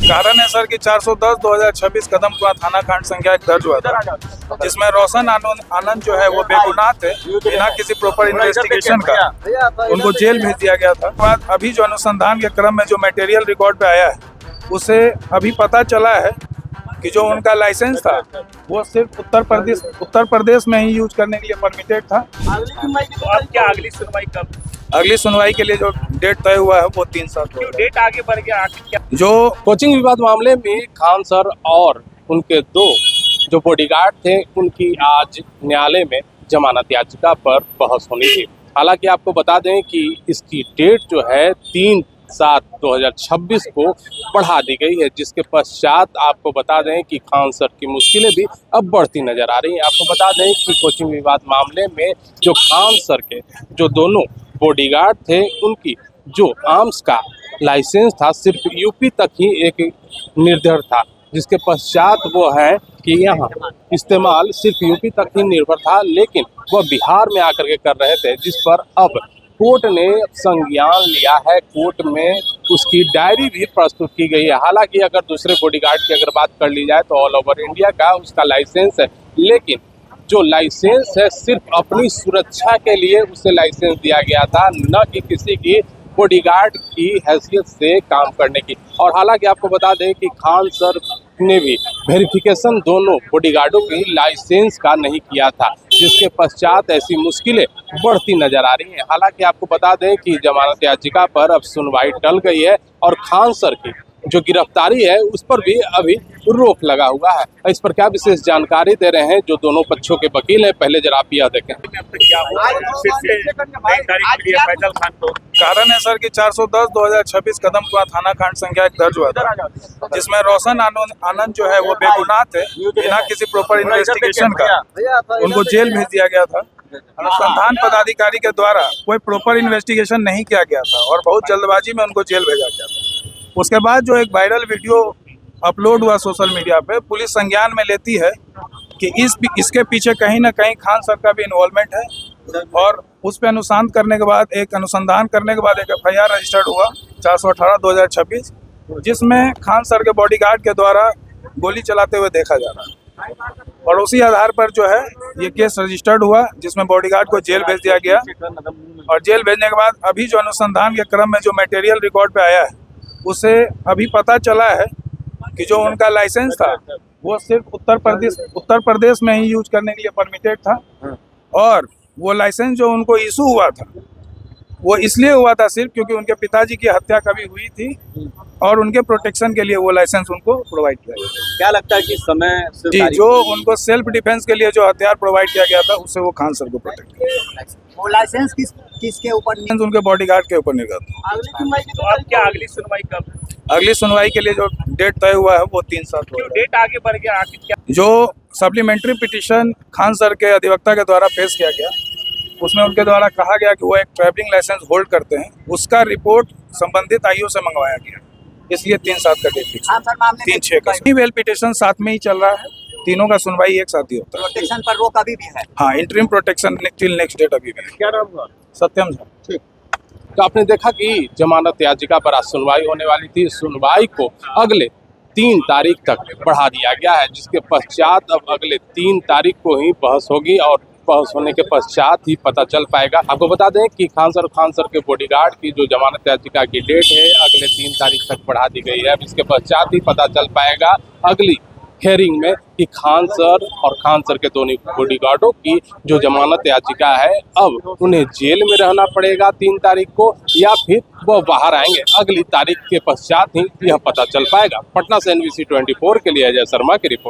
कारण है सर कि 410/2026 कदमकुआं थाना कांड संख्या 1 दर्ज हुआ था, जिसमें रोशन आनंद जो है वो बेगुनाह थे। बिना किसी प्रॉपर इन्वेस्टिगेशन का उनको जेल भेज दिया गया था। बाद अभी जो अनुसंधान के क्रम में जो मटेरियल रिकॉर्ड पे आया है, उसे अभी पता चला है कि जो उनका लाइसेंस था वो सिर्फ उत्तर प्रदेश में ही यूज करने के लिए परमिटेड था। तो अब क्या अगली सुनवाई कब? अगली सुनवाई के लिए जो डेट तय हुआ है वो 3-7 क्यों डेट आगे बढ़ गया? आखिर क्या? जो कोचिंग विवाद मामले में खान सर और उनके दो जो बॉडीगार्ड थे उनकी आज न्यायालय में जमानत याचिका पर बहस होनी थी। हालांकि आपको बता दें कि इसकी डेट जो है 3/7/2026 को बढ़ा दी गई है, जिसके पश्चात आपको बता दें कि खान सर की मुश्किलें भी अब बढ़ती नजर आ रही हैं। आपको बता दें कि कोचिंग विवाद मामले में जो खान सर के जो दोनों बॉडीगार्ड थे उनकी जो आर्म्स का लाइसेंस था सिर्फ यूपी तक ही एक निर्भर था, जिसके पश्चात वो है कि यहाँ इस्तेमाल सिर्फ यूपी तक ही निर्भर था, लेकिन वह बिहार में आकर के कर रहे थे, जिस पर अब कोर्ट ने संज्ञान लिया है। कोर्ट में उसकी डायरी भी प्रस्तुत की गई है। हालांकि अगर दूसरे बॉडीगार्ड की अगर बात कर ली जाए तो ऑल ओवर इंडिया का उसका लाइसेंस है, लेकिन जो लाइसेंस है सिर्फ अपनी सुरक्षा के लिए उसे लाइसेंस दिया गया था, न कि किसी की बॉडीगार्ड की हैसियत से काम करने की। और हालांकि आपको बता दें कि खान सर ने भी वेरिफिकेशन दोनों बॉडीगार्डों की लाइसेंस का नहीं किया था, जिसके पश्चात ऐसी मुश्किलें बढ़ती नजर आ रही हैं। हालांकि आपको बता दें कि जमानत याचिका पर अब सुनवाई टल गई है और खान सर की जो गिरफ्तारी है उस पर भी अभी रोक लगा हुआ है। इस पर क्या विशेष जानकारी दे रहे हैं जो दोनों पक्षों के वकील हैं, पहले जरा आप यह देखें। क्या हुआ? फिर से नई तारीख के लिए फैसल खान को कारण है सर कि 410/2026 कदमकुआं थाना कांड संख्या 1 दर्ज हुआ था, जिसमें रोशन आनंद जो है वो बेगुनाह थे। बिना किसी प्रॉपर इन्वेस्टिगेशन का उनको जेल भेज दिया गया था। अनुसंधान पदाधिकारी के द्वारा कोई प्रॉपर इन्वेस्टिगेशन नहीं किया गया था और बहुत जल्दबाजी में उनको जेल भेजा गया था। उसके बाद जो एक वायरल वीडियो अपलोड हुआ सोशल मीडिया पे, पुलिस संज्ञान में लेती है कि इसके पीछे कहीं ना कहीं खान सर का भी इन्वॉल्वमेंट है, और उस पर अनुसंधान करने के बाद एक FIR रजिस्टर्ड हुआ 418/2026, जिसमें खान सर के बॉडीगार्ड के द्वारा गोली चलाते हुए देखा जा रहा है। और उसी आधार पर जो है ये केस रजिस्टर्ड हुआ, जिसमें बॉडीगार्ड को जेल भेज दिया गया। और जेल भेजने के बाद अभी जो अनुसंधान के क्रम में जो मटेरियल रिकॉर्ड पे आया है, उसे अभी पता चला है कि जो उनका लाइसेंस था वो सिर्फ उत्तर प्रदेश में ही यूज करने के लिए परमिटेड था। और वो लाइसेंस जो उनको इशू हुआ था वो इसलिए हुआ था सिर्फ क्योंकि उनके पिताजी की हत्या कभी हुई थी और उनके प्रोटेक्शन के लिए वो लाइसेंस उनको प्रोवाइड किया गया। क्या लगता है कि समय जी, जो उनको सेल्फ डिफेंस के लिए जो हथियार प्रोवाइड किया गया था उससे वो खान सर को प्रोटेक्ट किया। वो लाइसेंस किसके ऊपर? उनके बॉडीगार्ड के ऊपर निर्भर था। तो अब क्या अगली सुनवाई कब? अगली सुनवाई के लिए जो डेट तय हुआ है वो 3-7 क्यों डेट आगे बढ़ गया? आखिर क्या? जो सप्लीमेंट्री पिटीशन खान सर के अधिवक्ता के द्वारा पेश किया गया, उसमें उनके द्वारा कहा गया कि वो एक ट्रैवलिंग लाइसेंस होल्ड करते हैं, उसका रिपोर्ट संबंधित आईओ से मंगवाया गया, इसलिए 3-7 का डेट फिक्स। 3-6 का वेल पिटीशन साथ में ही चल रहा है, तीनों का सुनवाई एक साथ ही होता है। प्रोटेक्शन पर रोक अभी भी है? हाँ, interim protection till next date अभी भी है। क्या नाम हुआ? सत्यम झा। तो आपने देखा कि जमानत याचिका पर आज सुनवाई होने वाली थी। सुनवाई को अगले 3 तारीख तक बढ़ा दिया गया है, जिसके पश्चात अब अगले 3 तारीख को ही बहस होगी और बहस होने के पश्चात ही पता चल पाएगा। आपको बता दें कि खान सर के बॉडीगार्ड की जो जमानत याचिका की डेट है अगले 3 तारीख तक बढ़ा दी गई है। अब इसके पश्चात ही पता चल पाएगा अगली हेयरिंग में कि खान सर के दोनों बॉडीगार्डों की जो जमानत याचिका है अब उन्हें जेल में रहना पड़ेगा 3 तारीख को, या फिर वो बाहर आएंगे। अगली तारीख के पश्चात ही यह पता चल पाएगा। पटना से NBC 24 के लिए अजय शर्मा की रिपोर्ट।